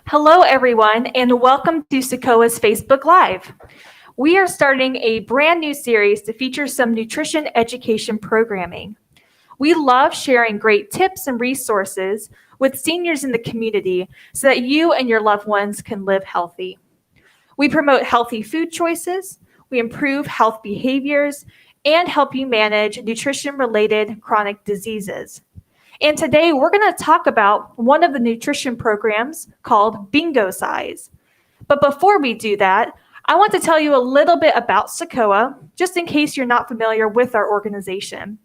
Hello, everyone, and welcome to Sequoia's Facebook Live. We are starting a brand new series to feature some nutrition education programming. We love sharing great tips and resources with seniors in the community so that you and your loved ones can live healthy. We promote healthy food choices, we improve health behaviors, and help you manage nutrition related chronic diseases. And today we're going to talk about one of the nutrition programs called Bingocize. But before we do that, I want to tell you a little bit about Sequoia, just in case you're not familiar with our organization.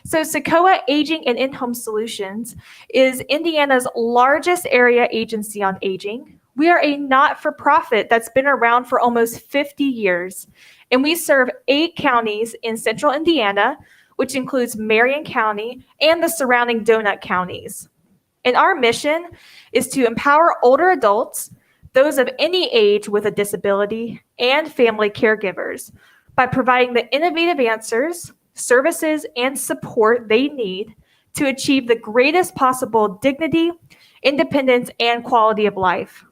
So Sequoia Aging and In-Home Solutions is Indiana's largest area agency on aging. We are a not-for-profit that's been around for almost 50 years, and we serve 8 counties in central Indiana, which includes Marion County and the surrounding donut counties. And our mission is to empower older adults, those of any age with a disability, and family caregivers by providing the innovative answers, services, and support they need to achieve the greatest possible dignity, independence, and quality of life.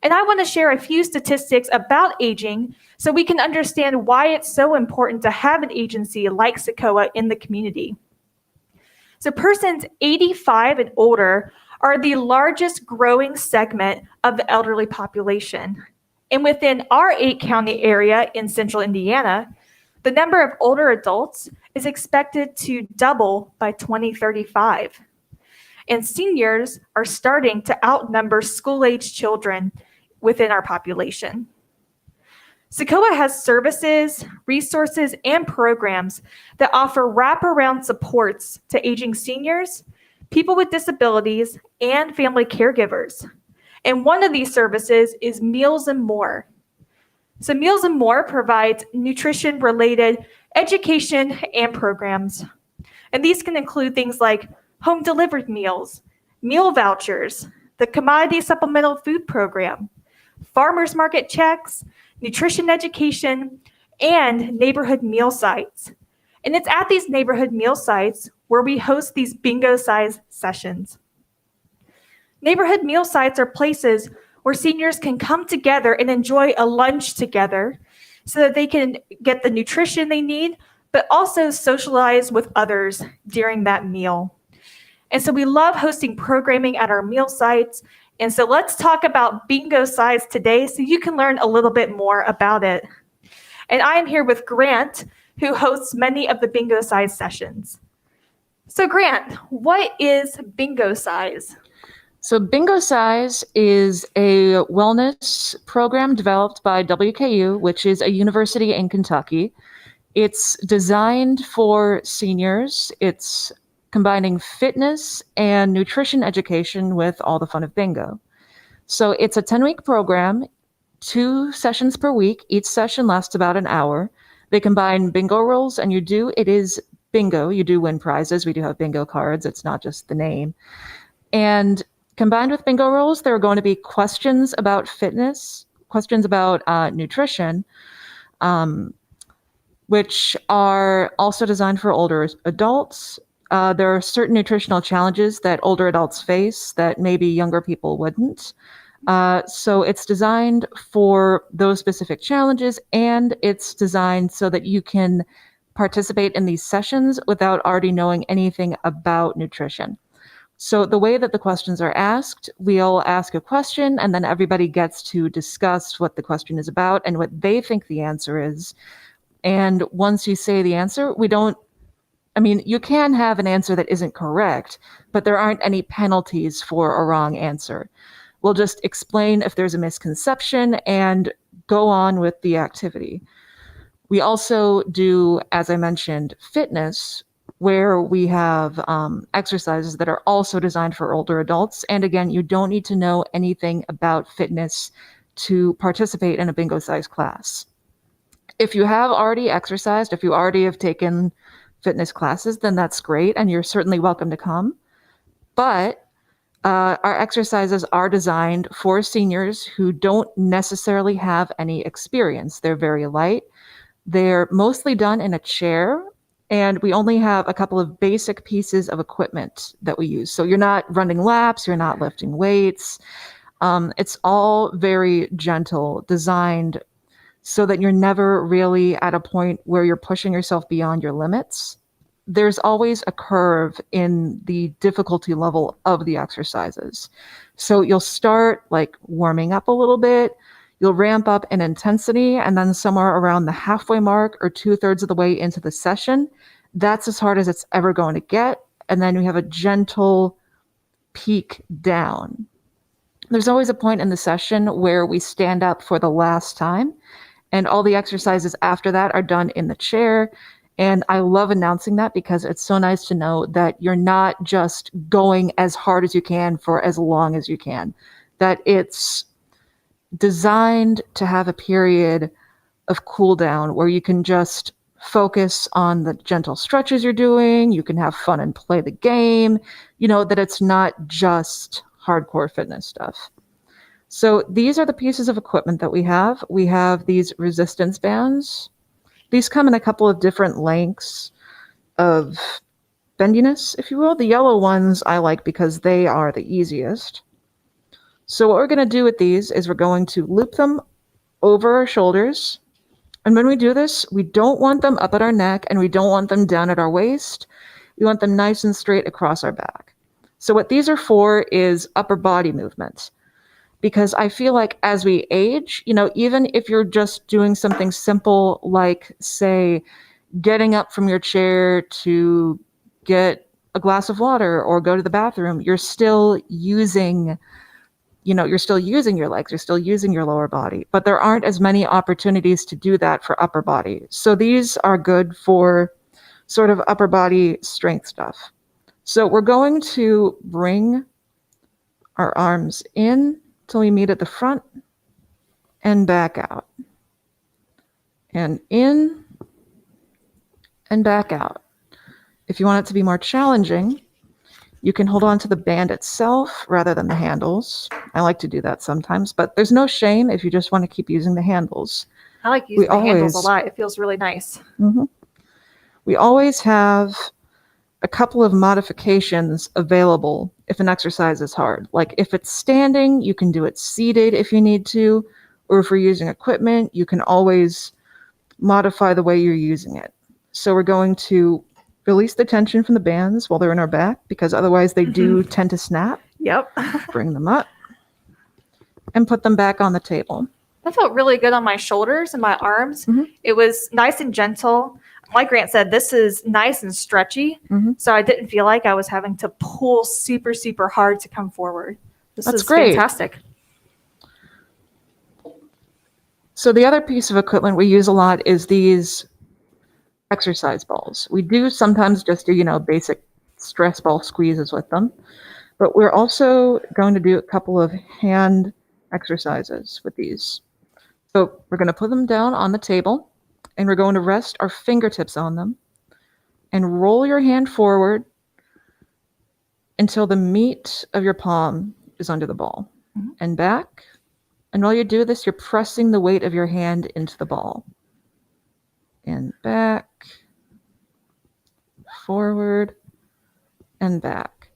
And I want to share a few statistics about aging so we can understand why it's so important to have an agency like Sequoia in the community. So persons 85 and older are the largest growing segment of the elderly population. And within our 8-county area in central Indiana, the number of older adults is expected to double by 2035. And seniors are starting to outnumber school-age children within our population. Sequoia has services, resources, and programs that offer wraparound supports to aging seniors, people with disabilities, and family caregivers. And one of these services is Meals and More. So Meals and More provides nutrition-related education and programs. And these can include things like home delivered meals, meal vouchers, the Commodity Supplemental Food Program, farmers market checks, nutrition education, and neighborhood meal sites. And it's at these neighborhood meal sites where we host these Bingocize sessions. Neighborhood meal sites are places where seniors can come together and enjoy a lunch together so that they can get the nutrition they need, but also socialize with others during that meal. And so we love hosting programming at our meal sites. And so let's talk about Bingocize today so you can learn a little bit more about it. And I am here with Grant, who hosts many of the Bingocize sessions. So Grant, what is Bingocize? So Bingocize is a wellness program developed by WKU, which is a university in Kentucky. It's designed for seniors. It's combining fitness and nutrition education with all the fun of bingo. So it's a 10-week program, 2 sessions per week. Each session lasts about an hour. They combine bingo rolls, and it is bingo. You do win prizes. We do have bingo cards. It's not just the name. And combined with bingo rolls, there are going to be questions about fitness, questions about nutrition, which are also designed for older adults. There are certain nutritional challenges that older adults face that maybe younger people wouldn't. So it's designed for those specific challenges, and it's designed so that you can participate in these sessions without already knowing anything about nutrition. So the way that the questions are asked, we'll ask a question, and then everybody gets to discuss what the question is about and what they think the answer is. And once you say the answer, you can have an answer that isn't correct, but there aren't any penalties for a wrong answer. We'll just explain if there's a misconception and go on with the activity. We also do, as I mentioned, fitness, where we have exercises that are also designed for older adults. And again, you don't need to know anything about fitness to participate in a Bingocize class. If you have already exercised, if you already have taken fitness classes, then that's great, and you're certainly welcome to come. But our exercises are designed for seniors who don't necessarily have any experience. They're very light. They're mostly done in a chair, And we only have a couple of basic pieces of equipment that we use. So you're not running laps, you're not lifting weights. It's all very gentle, designed so that you're never really at a point where you're pushing yourself beyond your limits. There's always a curve in the difficulty level of the exercises. So you'll start like warming up a little bit, you'll ramp up in intensity, and then somewhere around the halfway mark or 2/3 of the way into the session, that's as hard as it's ever going to get. And then we have a gentle peak down. There's always a point in the session where we stand up for the last time, and all the exercises after that are done in the chair. And I love announcing that because it's so nice to know that you're not just going as hard as you can for as long as you can, that it's designed to have a period of cool down where you can just focus on the gentle stretches you're doing. You can have fun and play the game, that it's not just hardcore fitness stuff. So these are the pieces of equipment that we have. We have these resistance bands. These come in a couple of different lengths of bendiness, if you will. The yellow ones I like because they are the easiest. So what we're going to do with these is we're going to loop them over our shoulders. And when we do this, we don't want them up at our neck and we don't want them down at our waist. We want them nice and straight across our back. So what these are for is upper body movement. Because I feel like as we age, even if you're just doing something simple like, say, getting up from your chair to get a glass of water or go to the bathroom, you're still using your legs, you're still using your lower body, but there aren't as many opportunities to do that for upper body. So these are good for sort of upper body strength stuff. So we're going to bring our arms in till we meet at the front and back out. And in and back out. If you want it to be more challenging, you can hold on to the band itself rather than the handles. I like to do that sometimes, but there's no shame if you just want to keep using the handles. I like using the handles a lot. It feels really nice. Mm-hmm. We always have a couple of modifications available if an exercise is hard. Like if it's standing, you can do it seated if you need to, or if we're using equipment, you can always modify the way you're using it. So we're going to release the tension from the bands while they're in our back, because otherwise they do tend to snap. Yep. Bring them up and put them back on the table. That felt really good on my shoulders and my arms. Mm-hmm. It was nice and gentle. Like Grant said, this is nice and stretchy. Mm-hmm. So I didn't feel like I was having to pull super, super hard to come forward. This is great. Fantastic. So the other piece of equipment we use a lot is these exercise balls. We do sometimes just do, basic stress ball squeezes with them, but we're also going to do a couple of hand exercises with these. So we're going to put them down on the table and we're going to rest our fingertips on them and roll your hand forward until the meat of your palm is under the ball and back. And while you do this, you're pressing the weight of your hand into the ball. And back, forward, and back.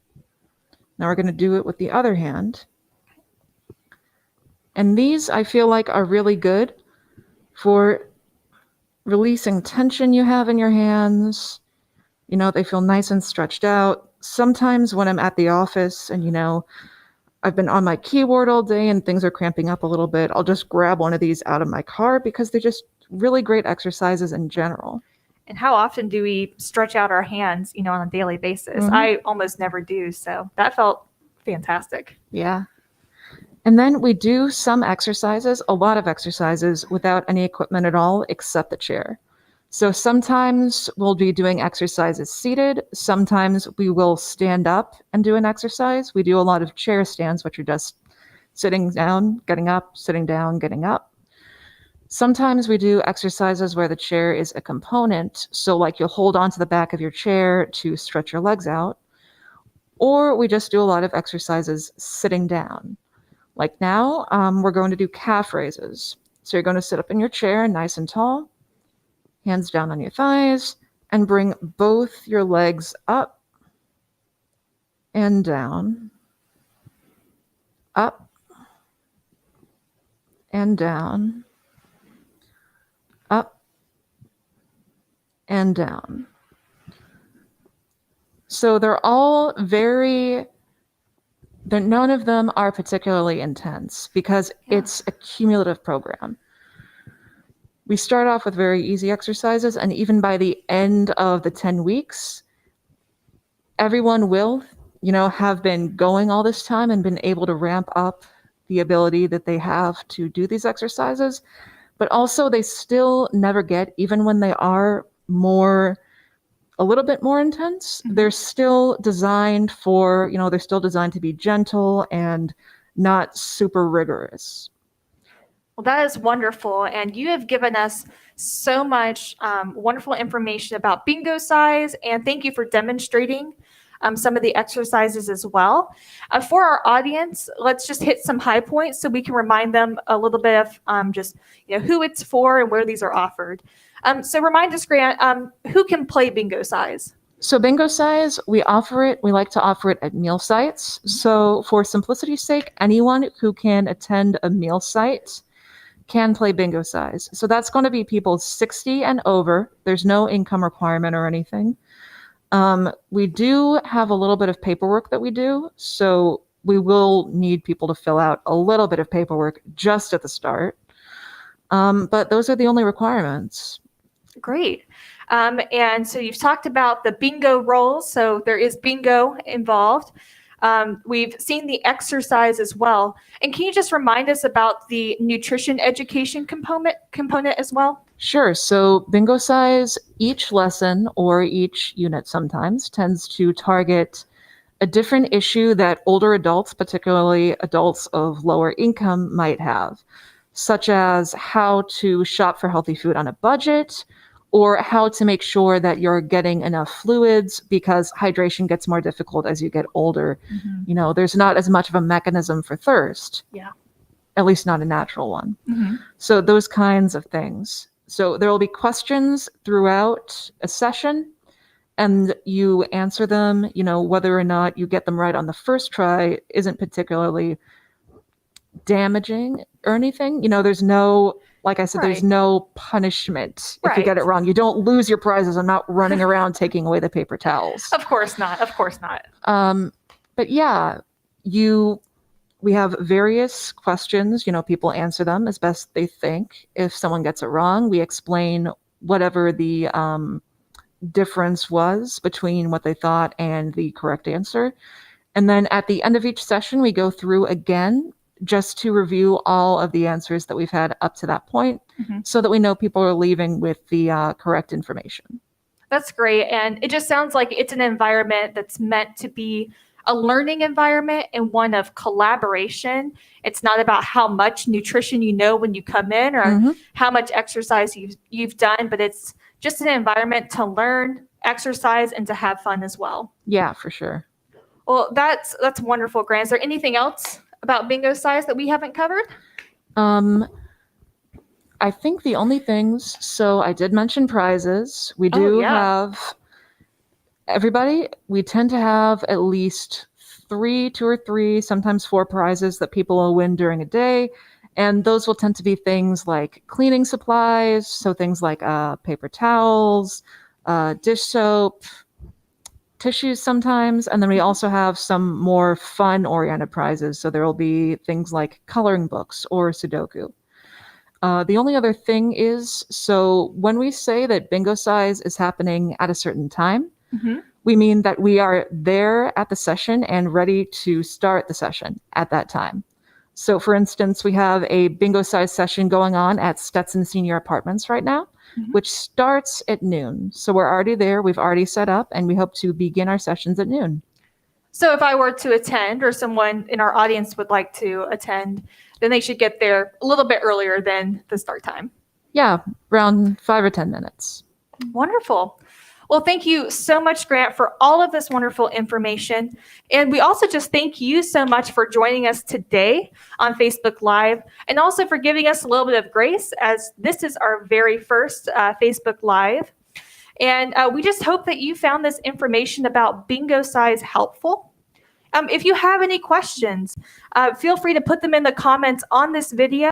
Now we're going to do it with the other hand. And these, I feel like, are really good for releasing tension you have in your hands. They feel nice and stretched out. Sometimes when I'm at the office and, I've been on my keyboard all day and things are cramping up a little bit, I'll just grab one of these out of my car because they're just really great exercises in general. And how often do we stretch out our hands, on a daily basis? Mm-hmm. I almost never do. So that felt fantastic. Yeah. And then we do some exercises, a lot of exercises, without any equipment at all except the chair. So sometimes we'll be doing exercises seated. Sometimes we will stand up and do an exercise. We do a lot of chair stands, which are just sitting down, getting up, sitting down, getting up. Sometimes we do exercises where the chair is a component. So like you'll hold onto the back of your chair to stretch your legs out. Or we just do a lot of exercises sitting down. Like now, we're going to do calf raises. So you're going to sit up in your chair nice and tall, hands down on your thighs, and bring both your legs up and down, up and down, up and down. So they're all none of them are particularly intense because it's a cumulative program. We start off with very easy exercises, and even by the end of the 10 weeks, everyone will, have been going all this time and been able to ramp up the ability that they have to do these exercises. But also they still never get, even when they are a little bit more intense, they're still designed to be gentle and not super rigorous. Well, that is wonderful. And you have given us so much wonderful information about Bingocize. And thank you for demonstrating some of the exercises as well. For our audience, let's just hit some high points so we can remind them a little bit of just who it's for and where these are offered. So remind us, Grant, who can play Bingocize? So Bingocize, we like to offer it at meal sites. So for simplicity's sake, anyone who can attend a meal site can play Bingocize. So that's going to be people 60 and over. There's no income requirement or anything. We do have a little bit of paperwork that we do. So we will need people to fill out a little bit of paperwork just at the start. But those are the only requirements. Great. And so you've talked about the bingo rolls. So there is bingo involved. We've seen the exercise as well. And can you just remind us about the nutrition education component as well? Sure. So Bingocize, each lesson or each unit sometimes tends to target a different issue that older adults, particularly adults of lower income, might have, such as how to shop for healthy food on a budget, or how to make sure that you're getting enough fluids because hydration gets more difficult as you get older. Mm-hmm. There's not as much of a mechanism for thirst. Yeah. At least not a natural one. Mm-hmm. So those kinds of things. So there will be questions throughout a session, and you answer them, whether or not you get them right on the first try isn't particularly damaging or anything. There's no, like I said, There's no punishment if you get it wrong. You don't lose your prizes. I'm not running around taking away the paper towels. Of course not. Of course not. But yeah, we have various questions. People answer them as best they think. If someone gets it wrong, we explain whatever the difference was between what they thought and the correct answer. And then at the end of each session, we go through again just to review all of the answers that we've had up to that point, so that we know people are leaving with the correct information. That's great. And it just sounds like it's an environment that's meant to be a learning environment and one of collaboration. It's not about how much nutrition you know when you come in or how much exercise you've done, but it's just an environment to learn, exercise, and to have fun as well. Yeah, for sure. Well, that's wonderful, Grant. Is there anything else about Bingocize that we haven't covered? I think the only things, so I did mention prizes. We do have everybody, we tend to have at least 2 or 3, sometimes 4 prizes that people will win during a day. And those will tend to be things like cleaning supplies, so things like paper towels, dish soap, tissues sometimes. And then we also have some more fun-oriented prizes. So there will be things like coloring books or Sudoku. The only other thing is, so when we say that Bingocize is happening at a certain time, we mean that we are there at the session and ready to start the session at that time. So for instance, we have a Bingocize session going on at Stetson Senior Apartments right now, which starts at noon. So we're already there, we've already set up, and we hope to begin our sessions at noon. So if I were to attend, or someone in our audience would like to attend, then they should get there a little bit earlier than the start time. Yeah, around 5 or 10 minutes. Wonderful. Well, thank you so much, Grant, for all of this wonderful information. And we also just thank you so much for joining us today on Facebook Live, and also for giving us a little bit of grace, as this is our very first Facebook Live. And we just hope that you found this information about Bingocize helpful. If you have any questions, feel free to put them in the comments on this video.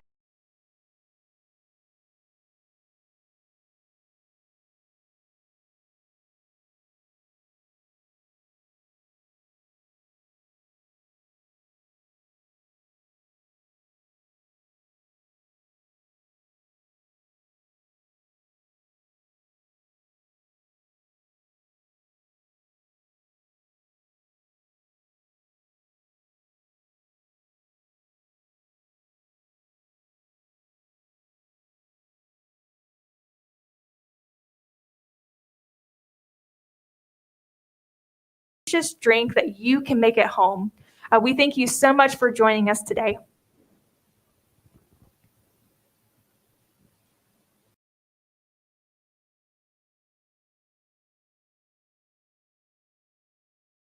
Drink that you can make at home. We thank you so much for joining us today.